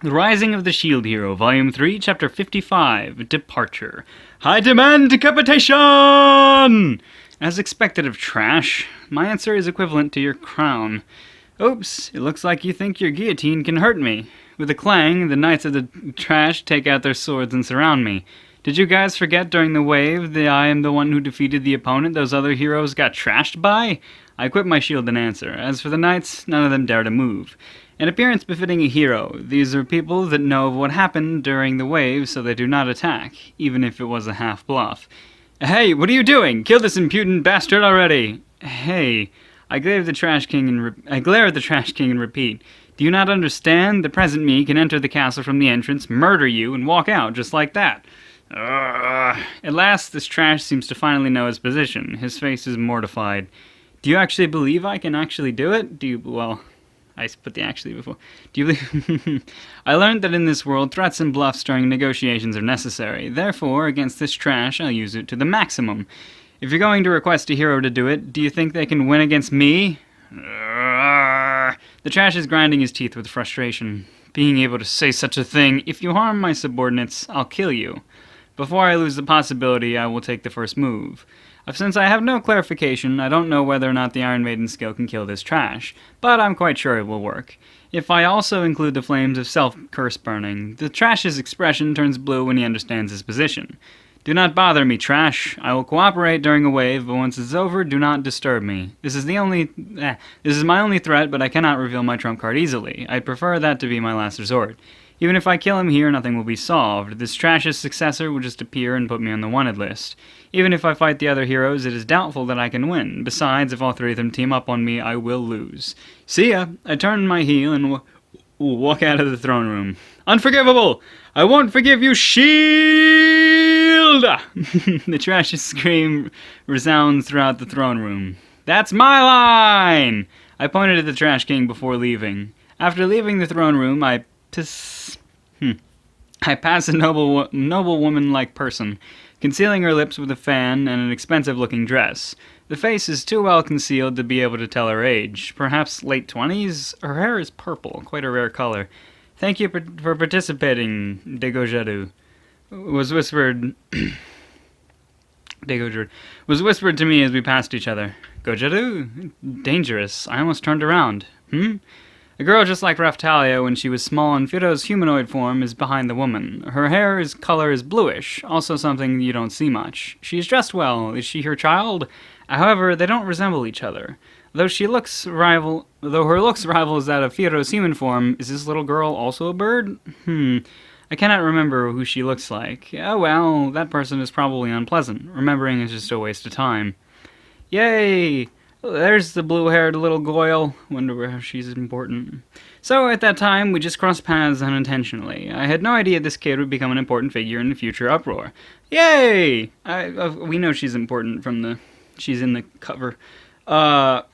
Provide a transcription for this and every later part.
The Rising of the Shield Hero, Volume 3, Chapter 55, Departure. I demand decapitation! As expected of trash, my answer is equivalent to your crown. Oops, it looks like you think your guillotine can hurt me. With a clang, the knights of the trash take out their swords and surround me. Did you guys forget during the wave that I am the one who defeated the opponent those other heroes got trashed by? I equip my shield and answer. As for the knights, none of them dare to move. An appearance befitting a hero. These are people that know of what happened during the wave, so they do not attack, even if it was a half bluff. Hey, what are you doing? Kill this impudent bastard already! Hey, I glare at the Trash King and repeat. Do you not understand? The present me can enter the castle from the entrance, murder you, and walk out just like that. At last, this trash seems to finally know his position. His face is mortified. Do you actually believe I can actually do it? I put the actually before. Do you believe? I learned that in this world, threats and bluffs during negotiations are necessary. Therefore, against this trash, I'll use it to the maximum. If you're going to request a hero to do it, do you think they can win against me? The trash is grinding his teeth with frustration. Being able to say such a thing, if you harm my subordinates, I'll kill you. Before I lose the possibility, I will take the first move. Since I have no clarification, I don't know whether or not the Iron Maiden's skill can kill this trash, but I'm quite sure it will work. If I also include the flames of self-curse burning, the trash's expression turns blue when he understands his position. Do not bother me, trash. I will cooperate during a wave, but once it's over, do not disturb me. This is my only threat, but I cannot reveal my trump card easily. I'd prefer that to be my last resort. Even if I kill him here, nothing will be solved. This trash's successor will just appear and put me on the wanted list. Even if I fight the other heroes, it is doubtful that I can win. Besides, if all three of them team up on me, I will lose. See ya! I turn my heel and walk out of the throne room. Unforgivable! I won't forgive you, shield! The trash's scream resounds throughout the throne room. That's my line! I pointed at the Trash King before leaving. After leaving the throne room, I pass a noble woman-like person, concealing her lips with a fan and an expensive-looking dress. The face is too well concealed to be able to tell her age. Perhaps late 20s? Her hair is purple, quite a rare color. Thank you for participating, Depature. Was whispered to me as we passed each other. Gojaru? Dangerous. I almost turned around. A girl just like Raftalia when she was small and Fido's humanoid form is behind the woman. Her hair's color is bluish, also something you don't see much. She's dressed well. Is she her child? However, they don't resemble each other. Though her looks rival that of Fido's human form, is this little girl also a bird? I cannot remember who she looks like. Oh well, that person is probably unpleasant. Remembering is just a waste of time. Yay! There's the blue-haired little Goyle. Wonder how she's important. So, at that time, we just crossed paths unintentionally. I had no idea this kid would become an important figure in the future uproar. Yay! We know she's important from she's in the cover. By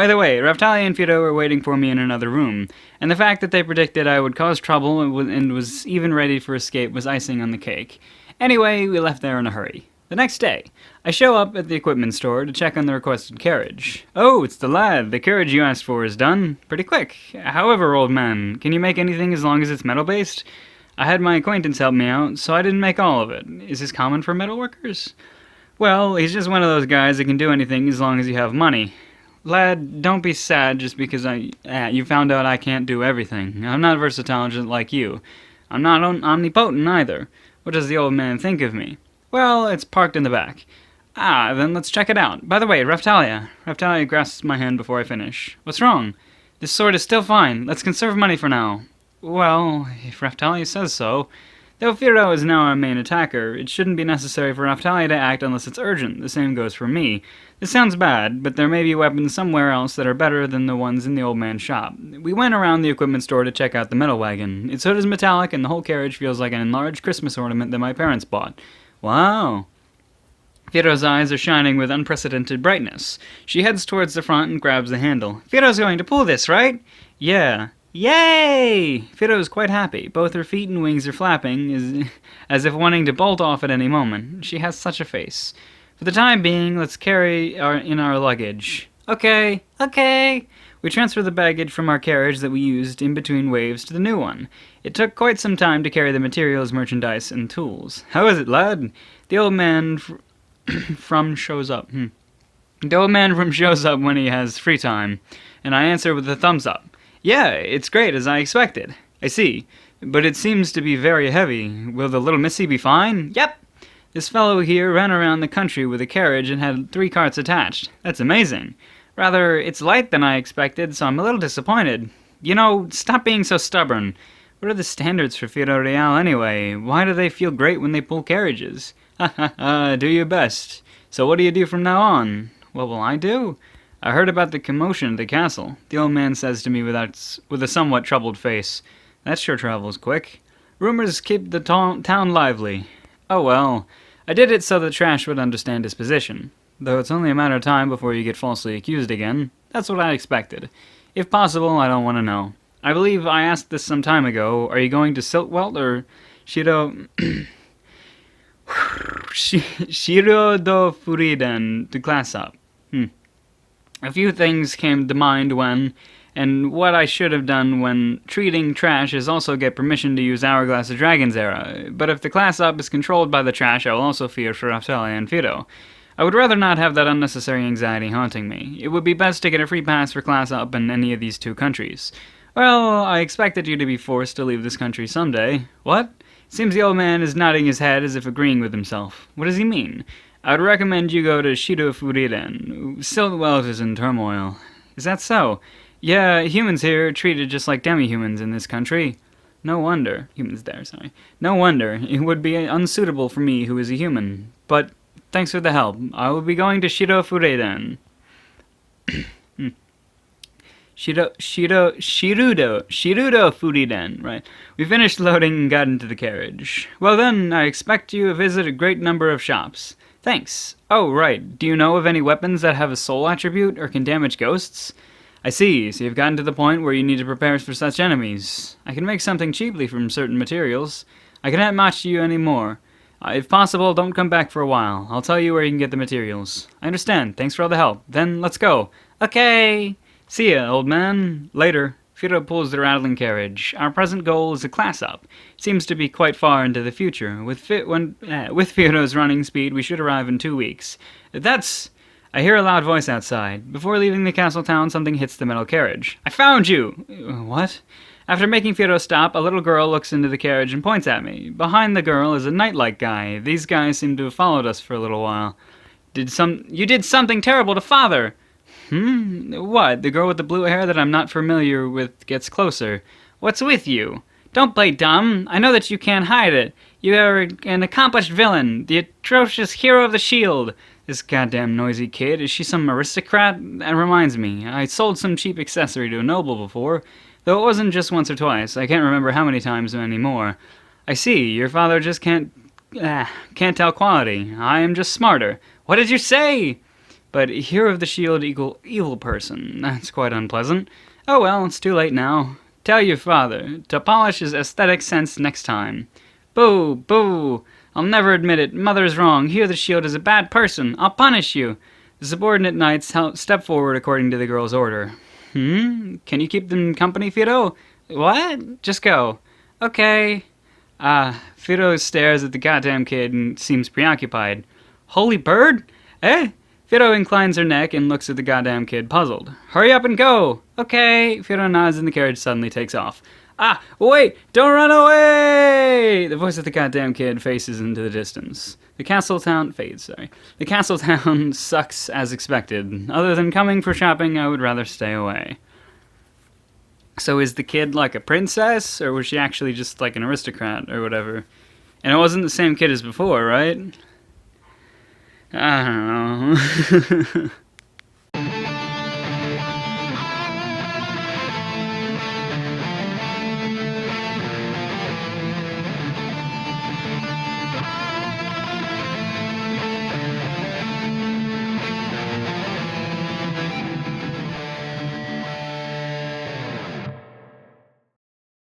the way, Raftalia and Fido were waiting for me in another room, and the fact that they predicted I would cause trouble and was even ready for escape was icing on the cake. Anyway, we left there in a hurry. The next day, I show up at the equipment store to check on the requested carriage. Oh, it's the lad. The carriage you asked for is done. Pretty quick. However, old man, can you make anything as long as it's metal-based? I had my acquaintance help me out, so I didn't make all of it. Is this common for metalworkers? Well, he's just one of those guys that can do anything as long as you have money. Lad, don't be sad just because you found out I can't do everything. I'm not versatile just like you. I'm not omnipotent either. What does the old man think of me? Well, it's parked in the back. Then let's check it out. By the way, Raftalia. Raftalia grasps my hand before I finish. What's wrong? This sword is still fine. Let's conserve money for now. Well, if Raftalia says so. Though Fido is now our main attacker, it shouldn't be necessary for Raftalia to act unless it's urgent. The same goes for me. This sounds bad, but there may be weapons somewhere else that are better than the ones in the old man's shop. We went around the equipment store to check out the metal wagon. Its hood is metallic, and the whole carriage feels like an enlarged Christmas ornament that my parents bought. Wow. Fido's eyes are shining with unprecedented brightness. She heads towards the front and grabs the handle. Fido's going to pull this, right? Yeah. Yay! Fido is quite happy. Both her feet and wings are flapping, as if wanting to bolt off at any moment. She has such a face. For the time being, let's carry in our luggage. Okay. We transferred the baggage from our carriage that we used in between waves to the new one. It took quite some time to carry the materials, merchandise, and tools. How is it, lad? The old man from shows up. The old man from shows up when he has free time, and I answer with a thumbs up. Yeah, it's great, as I expected. I see, but it seems to be very heavy. Will the little missy be fine? Yep. This fellow here ran around the country with a carriage and had 3 carts attached. That's amazing. Rather, it's light than I expected, so I'm a little disappointed. You know, stop being so stubborn. What are the standards for Firo Real anyway? Why do they feel great when they pull carriages? Ha ha ha, do your best. So what do you do from now on? What will I do? I heard about the commotion at the castle, the old man says to me with a somewhat troubled face. That sure travels quick. Rumors keep the town lively. Oh well, I did it so the trash would understand his position. Though it's only a matter of time before you get falsely accused again. That's what I expected. If possible, I don't want to know. I believe I asked this some time ago. Are you going to Siltwelt or Shiro... Shiro do Furiden to class up? A few things came to mind when, and what I should have done when treating trash is also get permission to use Hourglass of Dragon's Era. But if the class up is controlled by the trash, I will also fear for Raftalia and Fido. I would rather not have that unnecessary anxiety haunting me. It would be best to get a free pass for class up in any of these 2 countries. Well, I expected you to be forced to leave this country someday. What? Seems the old man is nodding his head as if agreeing with himself. What does he mean? I would recommend you go to Shido Furiren. Siltwelt is in turmoil. Is that so? Yeah, humans here are treated just like demi-humans in this country. No wonder. Humans there, sorry. No wonder. It would be unsuitable for me who is a human. But thanks for the help. I will be going to Shido Furiren. Shirudo Furiren, right. We finished loading and got into the carriage. Well then, I expect you to visit a great number of shops. Thanks. Oh, right. Do you know of any weapons that have a soul attribute or can damage ghosts? I see. So you've gotten to the point where you need to prepare for such enemies. I can make something cheaply from certain materials. I cannot match you any more. If possible, don't come back for a while. I'll tell you where you can get the materials. I understand. Thanks for all the help. Then, let's go. Okay. See ya, old man. Later. Fido pulls the rattling carriage. Our present goal is a class up. Seems to be quite far into the future. With Fido's running speed, we should arrive in 2 weeks. That's... I hear a loud voice outside. Before leaving the castle town, something hits the metal carriage. I found you! What? After making Fido stop, a little girl looks into the carriage and points at me. Behind the girl is a nightlight guy. These guys seem to have followed us for a little while. You did something terrible to Father! What? The girl with the blue hair that I'm not familiar with gets closer. What's with you? Don't play dumb. I know that you can't hide it. You are an accomplished villain, the atrocious hero of the shield. This goddamn noisy kid, is she some aristocrat? That reminds me, I sold some cheap accessory to a noble before, though it wasn't just once or twice. I can't remember how many times anymore. I see, your father just can't tell quality. I am just smarter. What did you say? But hero of the shield equal evil person. That's quite unpleasant. Oh well, it's too late now. Tell your father to polish his aesthetic sense next time. Boo! Boo! I'll never admit it. Mother's wrong. Hero of the shield is a bad person. I'll punish you. The subordinate knights step forward according to the girl's order. Can you keep them company, Fido? What? Just go. Okay. Fido stares at the goddamn kid and seems preoccupied. Holy bird? Eh? Fido inclines her neck and looks at the goddamn kid, puzzled. Hurry up and go! Okay. Fido nods and the carriage suddenly takes off. Wait! Don't run away! The voice of the goddamn kid faces into the distance. The castle town fades, sorry. The castle town sucks as expected. Other than coming for shopping, I would rather stay away. So is the kid like a princess, or was she actually just like an aristocrat, or whatever? And it wasn't the same kid as before, right? I don't know.